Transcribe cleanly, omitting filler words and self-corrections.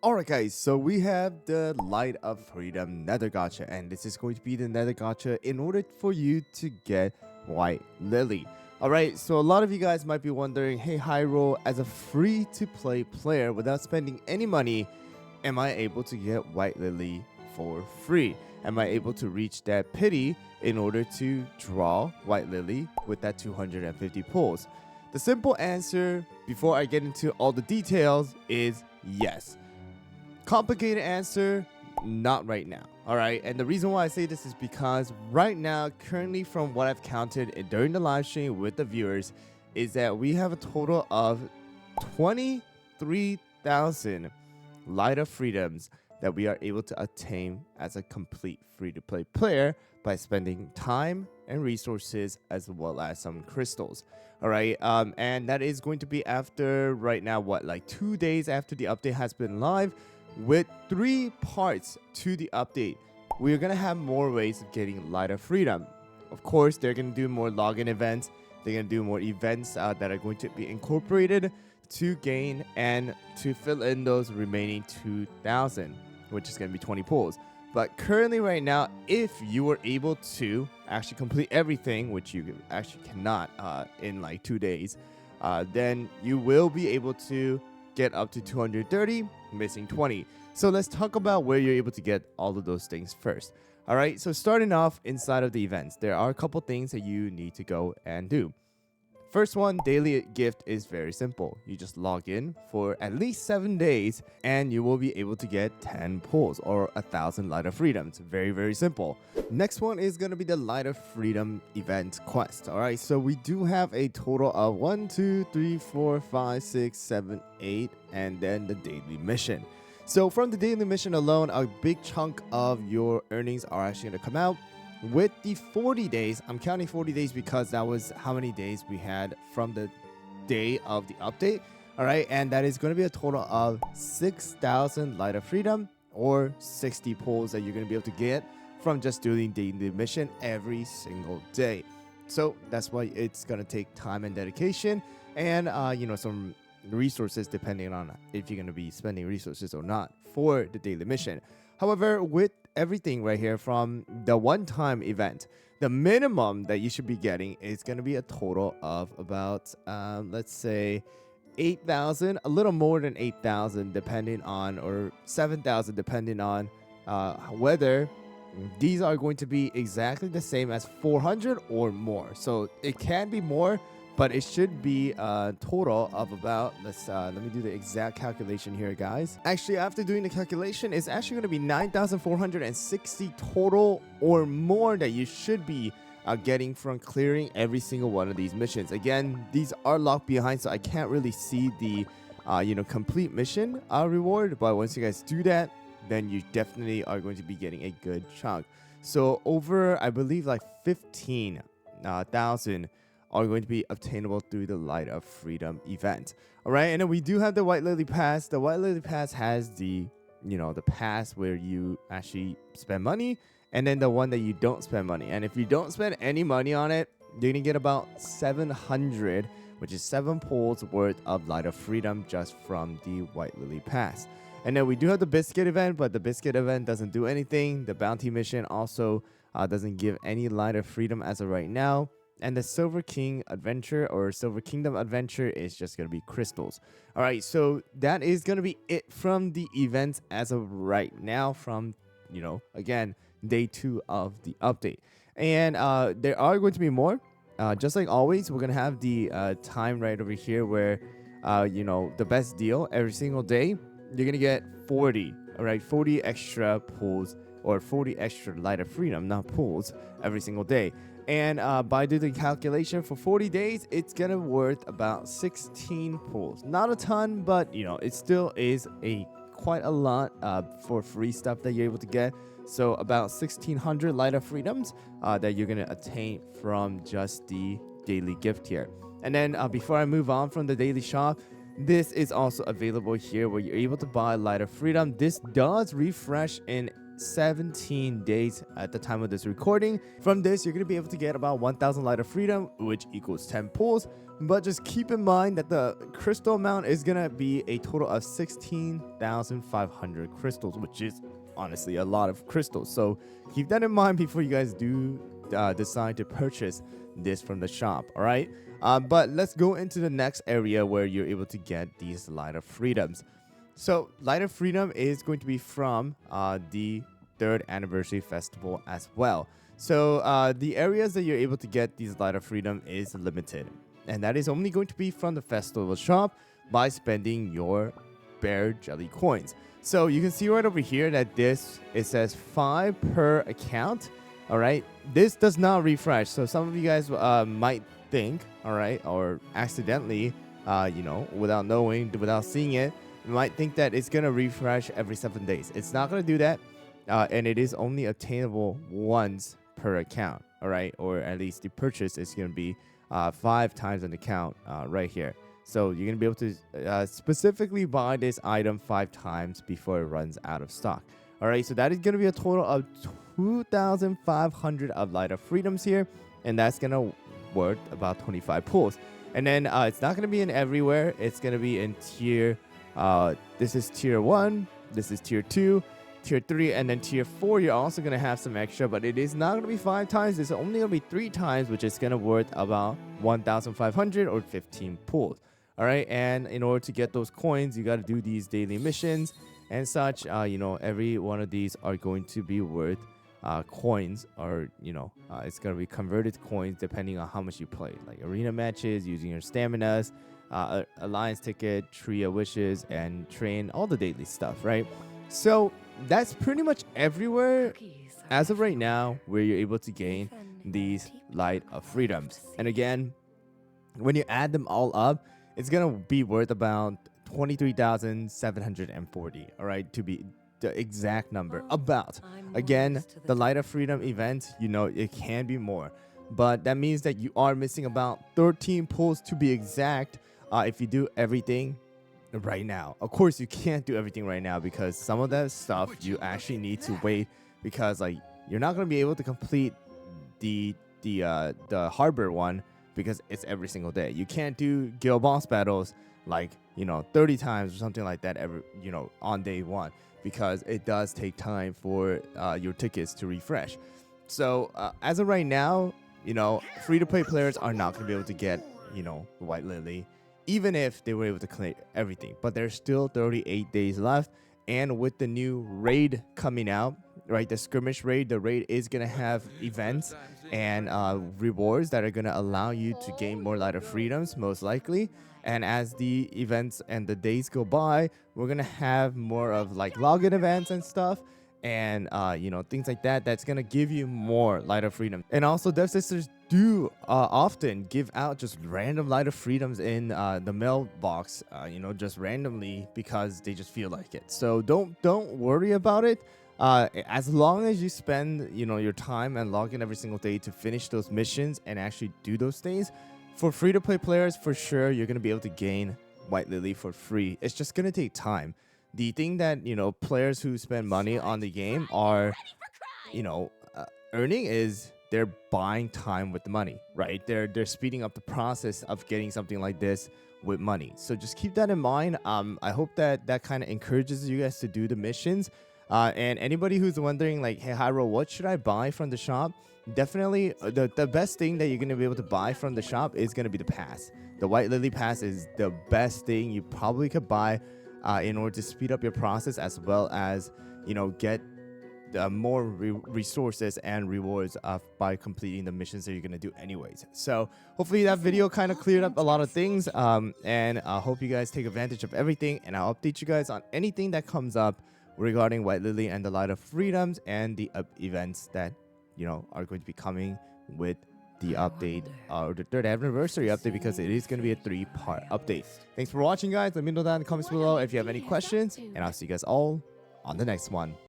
Alright guys, so we have the Light of Freedom Nether-Gacha, and this is going to be the Nether-Gacha in order for you to get White Lily. Alright, so a lot of you guys might be wondering, hey Hyrule, as a free-to-play player without spending any money, am I able to get White Lily for free? Am I able to reach that pity in order to draw White Lily with that 250 pulls? The simple answer, before I get into all the details, is yes. Complicated answer, not right now. All right. And the reason why I say this is because right now, currently, from what I've counted during the live stream with the viewers, is that we have a total of 23,000 light of freedoms that we are able to attain as a complete free to play player by spending time and resources as well as some crystals. All right. And that is going to be after right now, what, like 2 days after the update has been live. With 3 parts to the update, we're going to have more ways of getting light of freedom. Of course, they're going to do more login events. They're going to do more events that are going to be incorporated to gain and to fill in those remaining 2,000, which is going to be 20 pulls. But currently right now, if you were able to actually complete everything, which you actually cannot in like 2 days, then you will be able to get up to 230, missing 20. So let's talk about where you're able to get all of those things first. All right, so starting off inside of the events, there are a couple things that you need to go and do. First one, daily gift is very simple. You just log in for at least 7 days and you will be able to get 10 pulls or 1,000 Light of Freedoms. Very, very simple. Next one is going to be the Light of Freedom event quest. All right, so we do have a total of 1, 2, 3, 4, 5, 6, 7, 8, and then the daily mission. So from the daily mission alone, a big chunk of your earnings are actually going to come out. With the 40 days, I'm counting 40 days because that was how many days we had from the day of the update. All right, and that is going to be a total of 6,000 Light of Freedom or 60 pulls that you're going to be able to get from just doing the mission every single day. So that's why it's going to take time and dedication and, some resources depending on if you're going to be spending resources or not for the daily mission. However, with everything right here from the one-time event, the minimum that you should be getting is going to be a total of about, let's say, 8,000, a little more than 8,000 depending on, or 7,000 depending on whether these are going to be exactly the same as 400 or more. So it can be more, but it should be a total of about, let me do the exact calculation here, guys. Actually, after doing the calculation, it's actually going to be 9,460 total or more that you should be getting from clearing every single one of these missions. Again, these are locked behind, so I can't really see the, complete mission reward. But once you guys do that, then you definitely are going to be getting a good chunk. So over, I believe, like 15,000 are going to be obtainable through the Light of Freedom event. All right, and then we do have the White Lily Pass. The White Lily Pass has the, the pass where you actually spend money, and then the one that you don't spend money. And if you don't spend any money on it, you're gonna get about 700, which is 7 pulls worth of Light of Freedom just from the White Lily Pass. And then we do have the Biscuit event, but the Biscuit event doesn't do anything. The Bounty mission also doesn't give any Light of Freedom as of right now. And the Silver King Adventure or Silver Kingdom Adventure is just going to be crystals. All right, so that is going to be it from the events as of right now from, again, day 2 of the update. And there are going to be more. Just like always, we're going to have the time right over here where, the best deal every single day. You're going to get 40, all right, 40 extra pulls or 40 extra Light of Freedom, not pulls, every single day. And by doing the calculation for 40 days, it's going to worth about 16 pulls. Not a ton, but, it still is quite a lot for free stuff that you're able to get. So about 1,600 Light of Freedoms that you're going to attain from just the daily gift here. And then before I move on from the daily shop, this is also available here where you're able to buy Light of Freedom. This does refresh in 17 days at the time of this recording. From this, you're going to be able to get about 1,000 Light of Freedom, which equals 10 pulls. But just keep in mind that the crystal amount is going to be a total of 16,500 crystals, which is honestly a lot of crystals. So keep that in mind before you guys do decide to purchase this from the shop. All right. But let's go into the next area where you're able to get these Light of Freedoms. So Light of Freedom is going to be from the 3rd anniversary festival as well. So the areas that you're able to get these Light of Freedom is limited, and that is only going to be from the festival shop by spending your bear jelly coins. So you can see right over here that it says 5 per account. All right, this does not refresh. So some of you guys might think, all right, or accidentally, without knowing, without seeing it, you might think that it's gonna refresh every 7 days. It's not gonna do that, and it is only attainable once per account. All right, or at least the purchase is gonna be 5 times an account right here. So you're gonna be able to specifically buy this item 5 times before it runs out of stock. All right, so that is gonna be a total of 2,500 of Light of Freedoms here, and that's gonna worth about 25 pulls. And then it's not gonna be in everywhere. It's gonna be in tier. This is tier 1. This is tier 2, tier 3, and then tier 4. You're also gonna have some extra, but it is not gonna be 5 times. It's only gonna be 3 times, which is gonna worth about 1,500 or 15 pulls. All right, and in order to get those coins, you got to do these daily missions and such. Every one of these are going to be worth coins, or it's gonna be converted coins depending on how much you play, like arena matches, using your staminas, alliance ticket, tree of wishes, and train, all the daily stuff, right? So that's pretty much everywhere as of right now where you're able to gain these Light of Freedoms. And again, when you add them all up, it's gonna be worth about 23,740. All right, to be the exact number. About, again, the Light of Freedom event, it can be more, but that means that you are missing about 13 pulls to be exact if you do everything right now. Of course, you can't do everything right now because some of that stuff you actually need to wait, because you're not going to be able to complete the harbor one because it's every single day. You can't do guild boss battles 30 times or something like that on day 1, because it does take time for your tickets to refresh. So as of right now, free-to-play players are not going to be able to get, White Lily, even if they were able to clear everything. But there's still 38 days left, and with the new raid coming out, right, the skirmish raid, the raid is going to have events and rewards that are going to allow you to gain more Light of Freedoms, most likely. And as the events and the days go by, we're going to have more of login events and stuff, and things like that. That's going to give you more Light of Freedom. And also, Dev Sisters do often give out just random Light of Freedoms in the mailbox, just randomly, because they just feel like it. So don't worry about it. As long as you spend your time and log in every single day to finish those missions and actually do those things, for free-to-play players, for sure, you're going to be able to gain White Lily for free. It's just going to take time. The thing that, players who spend money on the game are, earning is they're buying time with the money, right? They're speeding up the process of getting something like this with money. So just keep that in mind. I hope that kind of encourages you guys to do the missions. And anybody who's wondering, hey, HyRoll, what should I buy from the shop? Definitely, the best thing that you're going to be able to buy from the shop is going to be the pass. The White Lily pass is the best thing you probably could buy in order to speed up your process, as well as, get more resources and rewards by completing the missions that you're going to do anyways. So hopefully that video kind of cleared up a lot of things, and I hope you guys take advantage of everything, and I'll update you guys on anything that comes up regarding White Lily and the Light of Freedoms and the events that are going to be coming with the update, or the 3rd anniversary update, because it is going to be a 3-part update. Thanks for watching, guys. Let me know down in the comments below if you have any questions, and I'll see you guys all on the next one.